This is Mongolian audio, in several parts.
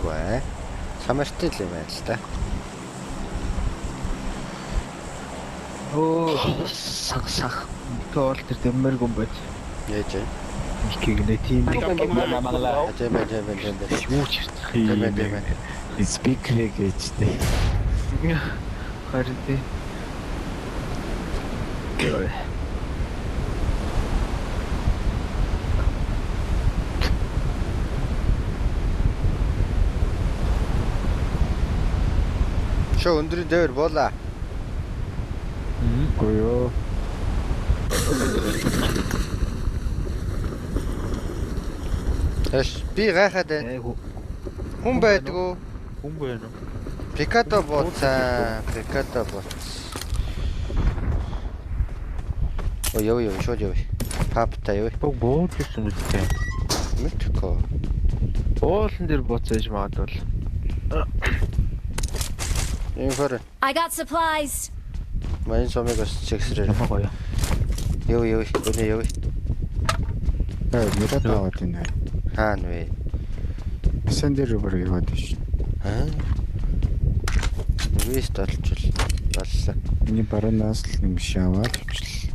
бай. Самартай л юм байна л та. Оо сах. Тоол тэр дэммэр гом байж. Яаж вэ? Ихгийнэ тийм. Юу ч юм. Спикер гэжтэй. Харин тий. Гэр. Шо өндрийн дээр буулаа. Гойо. Эш би гайхаад байна. Хүн байдгүй. Хүн байна уу? Пикато бууцаа. Ой ёо шууд ёо. Папта ёо. Бууд гэсэн үстэй. Мэдхгүй. Уулан дээр буцааж магадгүй. Инфор. I got supplies. Мань сомигос чексрээ. Гоё. Ёо өнөө ёо. Мэрэт аваад байна. Хаана вэ? Мессенжер рүү яваад байна. Аа. Вест олчвол боллоо. Миний баруунаас л юм шиг аваад явчихлаа.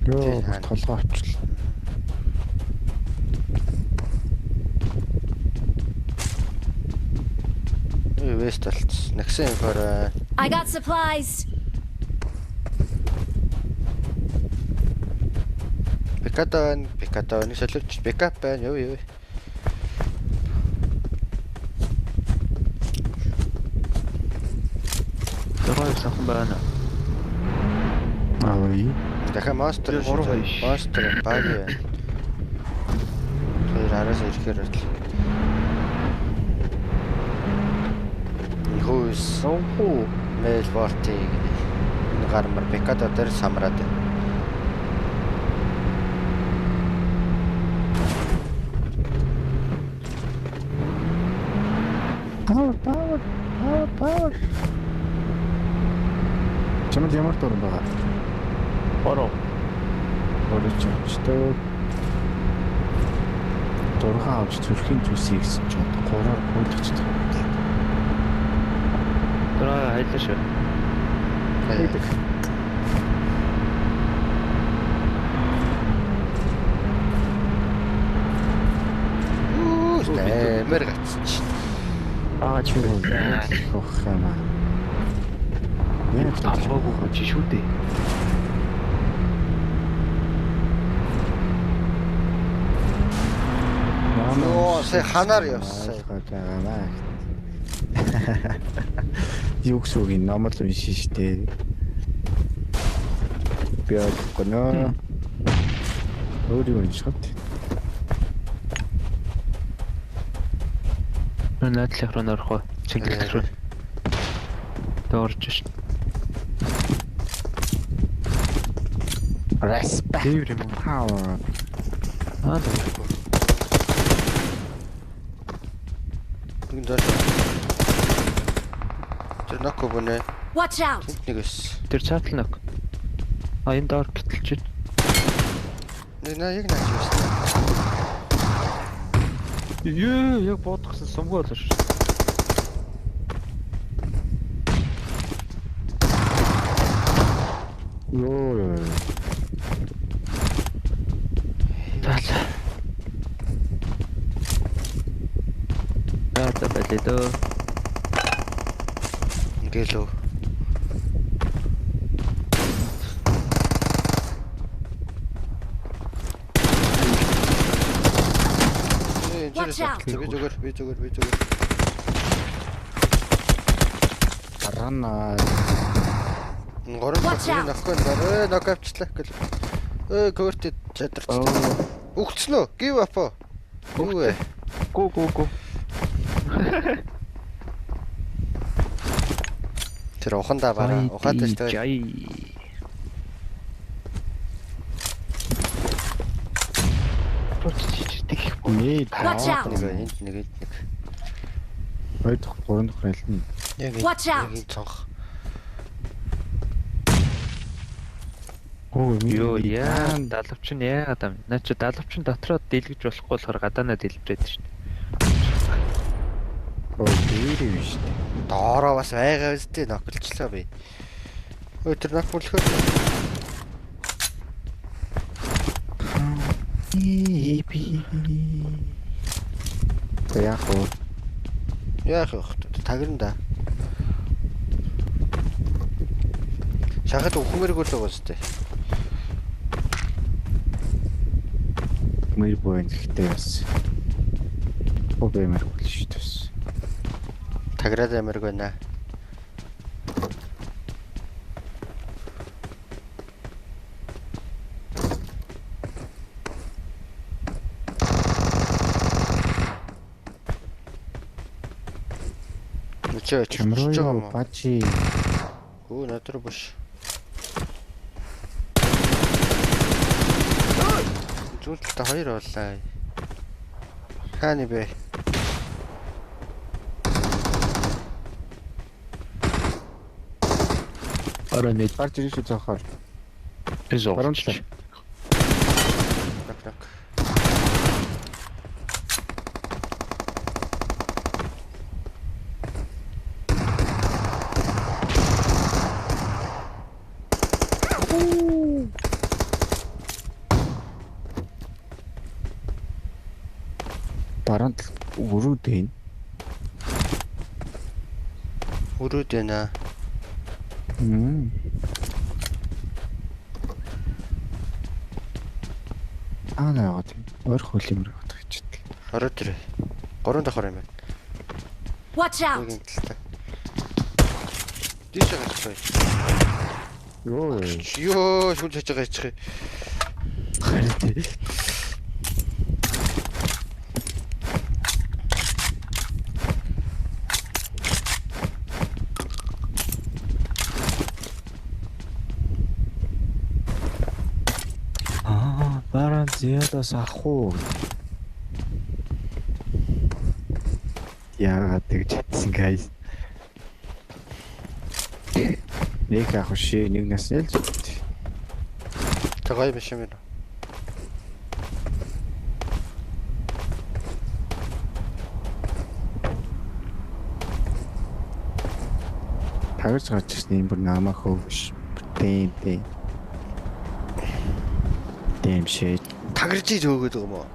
Ёо, толгой авчихлаа. Вест олц. Нагсан инфор. I got supplies. Пикатоны солиоч бэкап байна. Ёо. Тэгвэл сахан байна. Ой. Дахиад мастер баг. Тэр араас ирэхээр л. Хөөс. Оо. Мэйл бортыг энэ гармар бекато дээр самраад байна. Power. Чамд ямар дуран байгаа? Бороо. Борочтой. Дурхан авч зүрхийн зүсийг гэсэн ч гураар гуйлчихдаг. Тэраа хайлаа шүү. Хайдаг. Мэргац. Аач юу ох юм аа. Яаж Алгаагүй чи шүү дээ. Оо, сая ханаар явсан. Юу гэсэн үг юм номер уншин штэ. Би гоноо. Өөрийг уншихад. Наадлах руу нөрөх. Цэнгэлт рүү. Доорж ш. Respect power. Аа. Тэр нөкө бонэ. Watch out. Нэгс. Тэр цаатлнаг. А энэ доор гитэлч. Яг наач юусэн. Яг бодгосон сумгоо л ш. Ёо. Тала. Яата бэлээ. Ингээл. Watch out. Би зүгээр. Тарана. Watch out. Нок авчлаа гэл. Көвөрт чадарч. Өгцнөө. Give up. Юу вэ? Го. Тэр ухандаа бараа. Ухаатай шүү дээ. Watch out. Нэг. 2 дахь 3 дахь айлна. Watch out. Цонх. Оо Юу яа далавч нь яагаад юм? Наа чи далавч нь дотроо дэлгэж болохгүй болохоор гадаанаа дэлбэрээд шин. Оо дээрээ биш үү? Доороо бас байгаа үстэй ноклчлаа би. Ой тэр нок мөлхөө. Яг уу. Яах вэ? Тагирна да. Шахаад ухмэргүй л байгаа үстэй. Мэр боон гэхдээ бас. Оо бэмэр бол шүү дээ. Тагираад амирг байна. Үчээ Чамруу бачи. Оо надад биш. Зүнтэлтэй хоёр боллаа. Хааны бэ? Ороо нэг Гарч ирэх шүү зохоор. зоо. Баруунчлаа. Нок. Баруун өрөөд энэ. Өрөөд байна. Аа тийм. Өөр хөлимэр бодох гэж байна. Ороод ирээ. 3 давхар юм байна. Watch out! Нэг талтай. Диш байгаа ч Йоо. ёо шүлж хийж байгаа ч. Баруун зиадаас ах уу. Яагаад тэгж хэлсэн guys. Нэг ах ши нэг нас л зүгт. Тэгай биш юм байна. Тагж гарч ирсэн юм бүр намаа хөөш. Тийм. Damn shit. Тагирж иж өгөөд байгаа юм уу?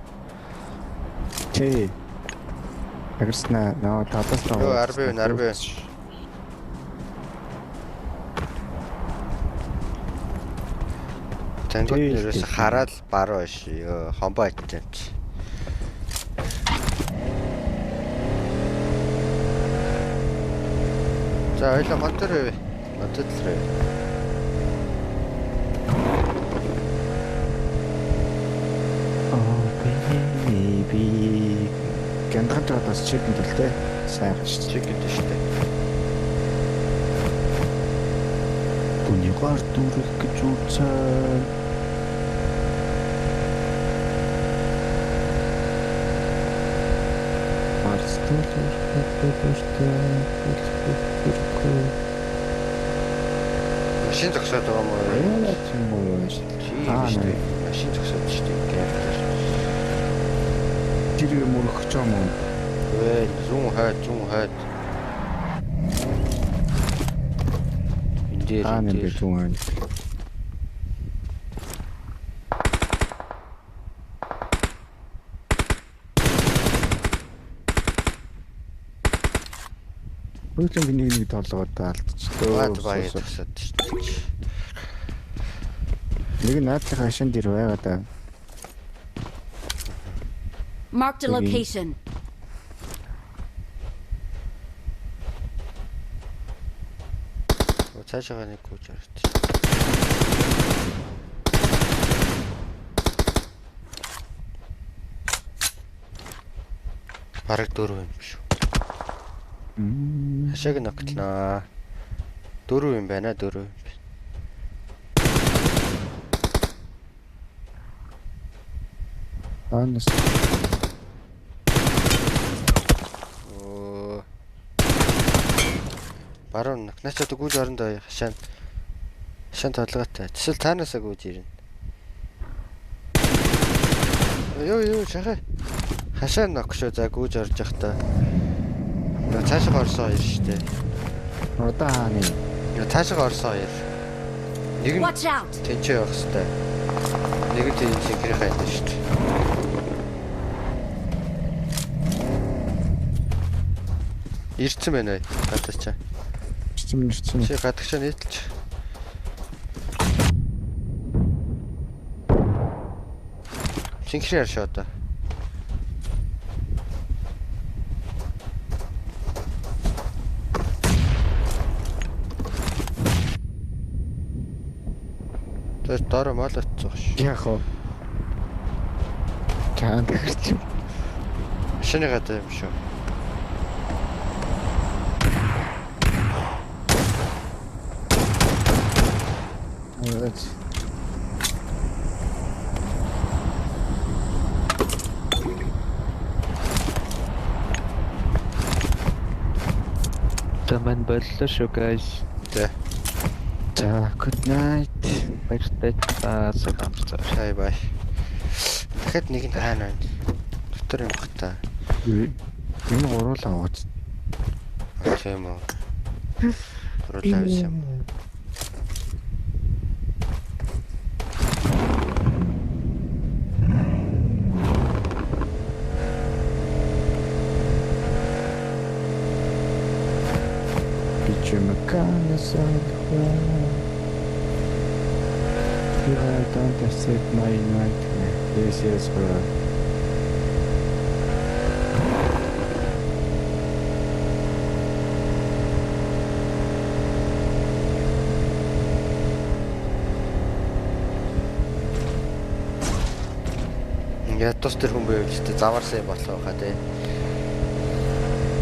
Тэ. Тагснаа наа татас таа. Йоо 10 байна. Тэнгууд нэрээс хараад баруу биш. Ёо хомбоо ичээч. За ойлоо мотор хэвэ. Мотор хэвэ. Би гэнтгэнтэй бас чикен дэлтэй. Сайн шүү. Чиг гэдэг шүү дээ. Бүний гар дүрэх гэж үзсэн. Машин зогсоод байгаа юм уу? Яа ч юм уу яаш. Шүү дээ. Машин зогсоод шүү дээ. Тэр юм өрөх юм уу? Эй, зүүн хайд. Нэг Эндээ. зүүн. Хөөцөн нэг толгойд алдчихлоо. Баа зогсоод шүү дээ. Нэг наадлах хашин дээр байгаа да. Marked a location. Цаашаа нэг гүйж орж. Бараг 4 юм биш үү? Хашааг ногтлоо. 4 юм байна, 4 юм. Анас. Оо. Баруун начаад гүйж орондоо хашаанд. Шин толгойтой. Жишээл таанасаа гүйж ирнэ. Юу шахаа. Хашаа нөх шүү за гүйж орж явахдаа. Цаашаа орсон хоёр шүү дээ. Одоо хааны. Цаашаа орсон хоёр. Нэг нь Watch out! тэнцээ явах хэвээр. Нэг нь тэнцээ гэрээ хайдаг шүү дээ. Ирсэн байна уу? Гадагчаа. Ирсэн. Чи гадагчаа нийтэлж. Шинхрээр шоо одоо. Тэр дөрөв мал атцсан ш. Яах вэ? Чаан гэрч. Шинэ гадаа юм шүү. Аач. Таман боллоо шүү guys. Тэ. За, good night. Баяртай саламцаа. Бай бай. Дахиад нэг нь хаана байна? Дотор юм бах та. Энэ гуруулаа ууц. Тийм үү. Рулаа юм. I don't accept my nightmare. This is for Ятос тэр хүн байв ч гэдэг заварсан юм болоо хаа тий.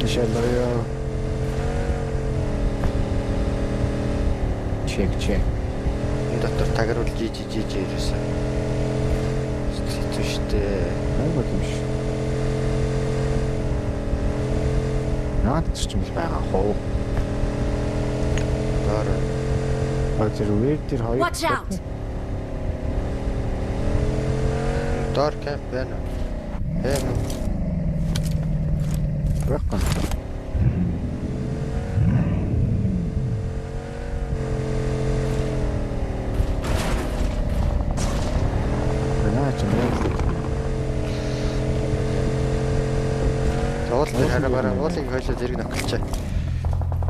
Шалрё. Check. Энэ дотор тагруулж ирсэн. Сэтгэвчтэй. Айгуу юм шиг. Наад ч юм байгаа хоо. Доор. Тэр үеэр тэр хоёр. Watch out! Доор кэмп байна. Эм. Байхгүй. Уулын хараагаар уулын хойлоо зэрэг нөхөлчээ.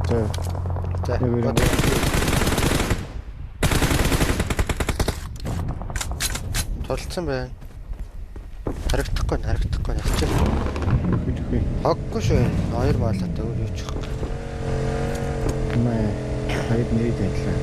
За. Толцсон байна. Харагдахгүй явчих. Хоггүй шүү. Хоёр маалаатай өөр юу ч их. Мэ хайд нээд ажиллаа.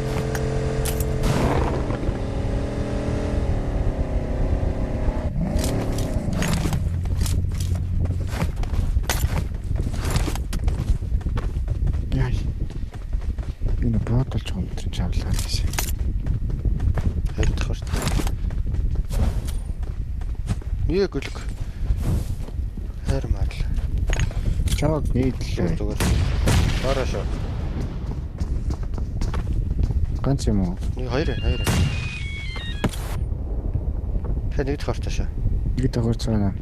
Энэ бодолч өндөр чавлаа гэсэн. Хайрдах шүү. Юу гүлг. Хайр маал. Чаваг нийтлээ. Зүгээр. Доороо шүү. Ганц юм уу? Нэг хоёр. Хэн нэгд хортоо шүү. Нэг тохор цаана.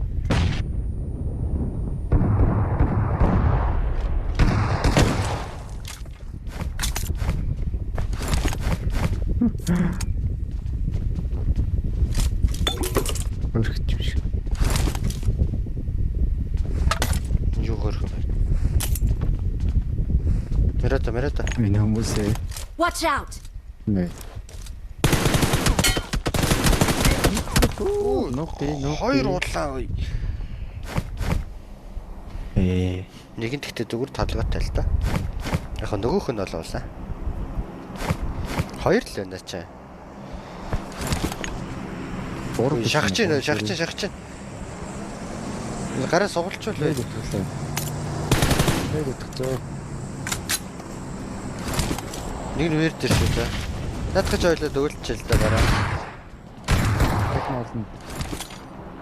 Өрхөж. Юу гөрх юм. Мерата. Энэ хүмүүсээ Watch out! нэ. Хоёр улаан ой. Нэг нь тэгтээ зүгээр толгойтой л да. Яг нөгөөх нь болоолаа. Хоёр л байна чаа. Шахаж чинь. Гараа сугалчвал бай. Нэг утгацоо. Нэг нь вэр дээр шүү да. Надгаж ойлоод өөлчээл да гараа. Технологи.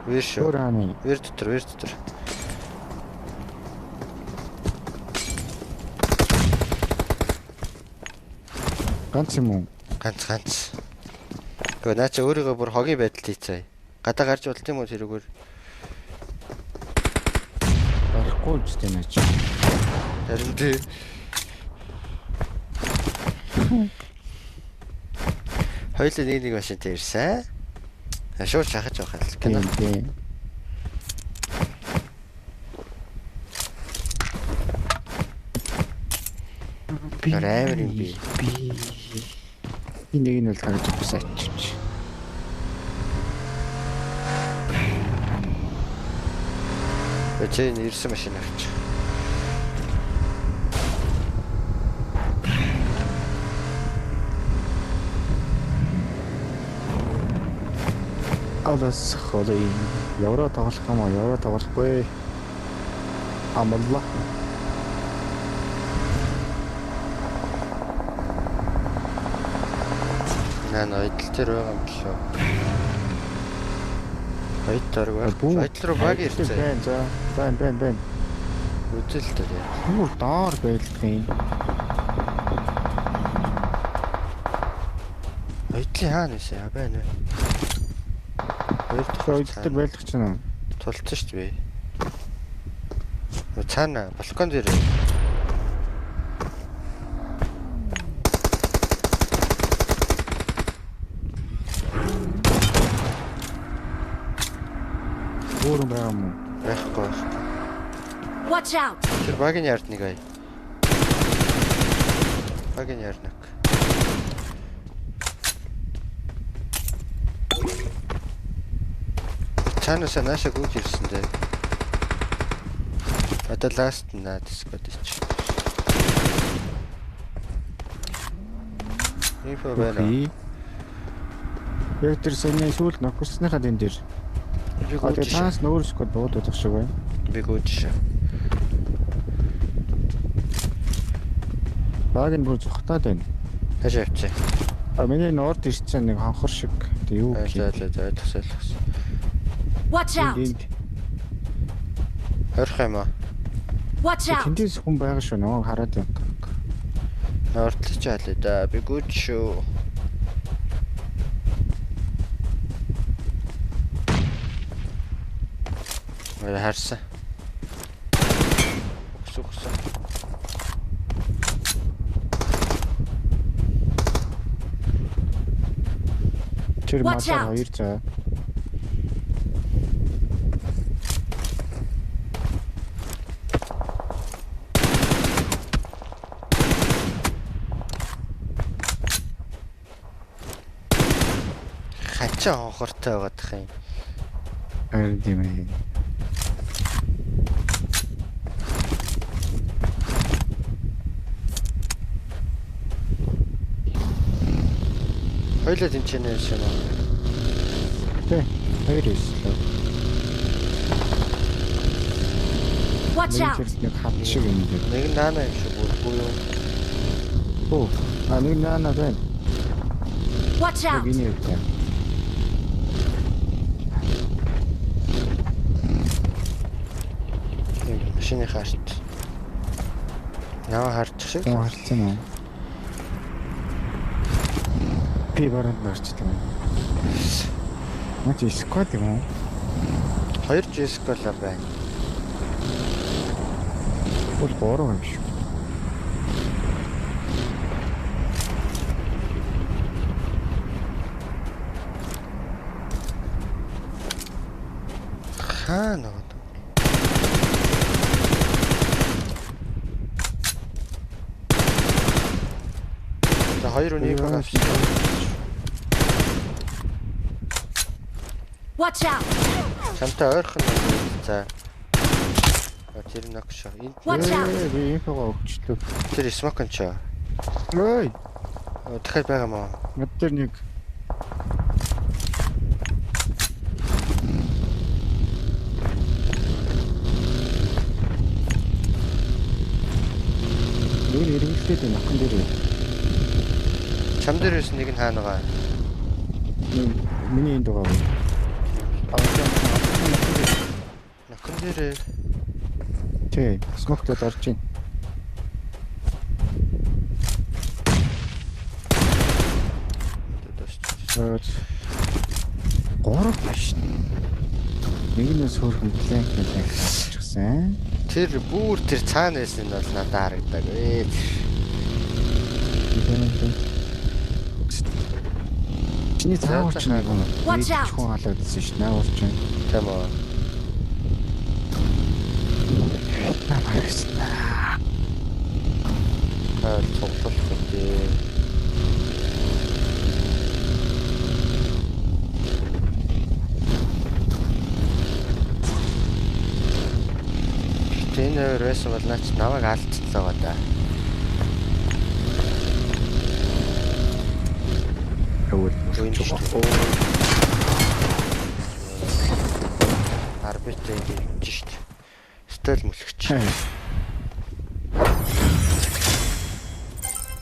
Вэр шүү. Уураны. Вэр дотор. Ганц юм уу? Ганц. Гэхдээ наа чи өөрийгөө бүр хогийн байдалд хийцээ. Гадаа гарч болт юм уу тэрүүгээр? Барахгүй ч тийм наач. Харин тий. Хоёулаа нэг машинтай ирсэн. Шууд шахаж явах юм Тийм кино. тийм. Амар юм би. Энийг нь бол харж авсаач. Өчигдөр ирсэн машин авч. Алас холой. Евро тоглох юм уу? Евро тоглохгүй. Амалла. Наа ойдл төр байгаа юм шүү. Ойдл руу Бүү. ойдл руу баг ирсэн. Бэн. Үзэл дээр яа. Юу доор байлгүй. Ойдлын хаана вэ? Байна уу? Ойдтер байлгах ч юм. Тулцсан шүү дээ. Цаана балкон дээр. Өөр юм байгаа юм уу? Байхгүй. Watch out! Тэр багийн ярд нэг ай. Багийн ярнак. Цаанаас наашаа гүйж ирсэн дээ. Одоо ласт наа дискодич. Инфо байна. Яг тэр сони сүүл ноксныхаа дэн дээр. Би Одоо гүйж. таас нөөрсгөө дуудах шиг байна. Би гүйж. Баг нь бүр зүхтаад байна. Хаш авчи. А миний норд ирсэн нэг ханхар шиг. Тэг юу гэх юм. ойлгосон. Watch out! Орох юм аа. Watch out! Тэндээс хүн байгаа шүү нөө хараад байна. Ортлож аалаа да. Би гүйж шүү. Харсан. Үсүхсэн. Тэр Watch маа out. 2 цаа. Хачаа хонхортой байгаадах юм. Харин тийм ээ. Хоёлаа тэнчэнэ юм аа. Тэ. Хоёр өслөө. Watch Нэг out! тэр нэг хат шиг юм дээр. Нэг нь наана юм шиг бүр юу. Оо. А нэг наана байна. Watch Нэг out! энэ яваа. Машины харт. Яа харчих шиг. Яа харцсан уу? Би баранд нарчлаа. Мат сквад юм уу? 2 жискола байна. Бол бороо юм шүү. Хаана вэ? За 2 үнийг байгаа. Watch out! Чамтай ойрхон. За. Тэр ногш. Энд Watch out! Би инфого өгчлөө. тэр смокон ч. Ой, Дахиад байгаа мó. над дээр нэг Юу нэрвэлтэй нөхөн дээр Чам дээрээс нэг нь хаана байгаа. миний энд байгаа. Нөхөн дээрээ Тэ, смоктод орж ийн. юм. Гурав биш. Нэгнээс хөөрхөн планк болчихсон. Тэр бүр тэр цаана байсан нь бол надад харагдаг. Чиний цаавар чинь нэг юм. Watch out. Хүн халагдсан ш. Наагур чинь. Тийм үү. Намайгс. Цуглуулах гэдэг. Энэ рейсэн бол наач намайг алдчихлаа да. Өвөл Үгүй мөрч. Арбитр ингэж штт. Стел мөлгч.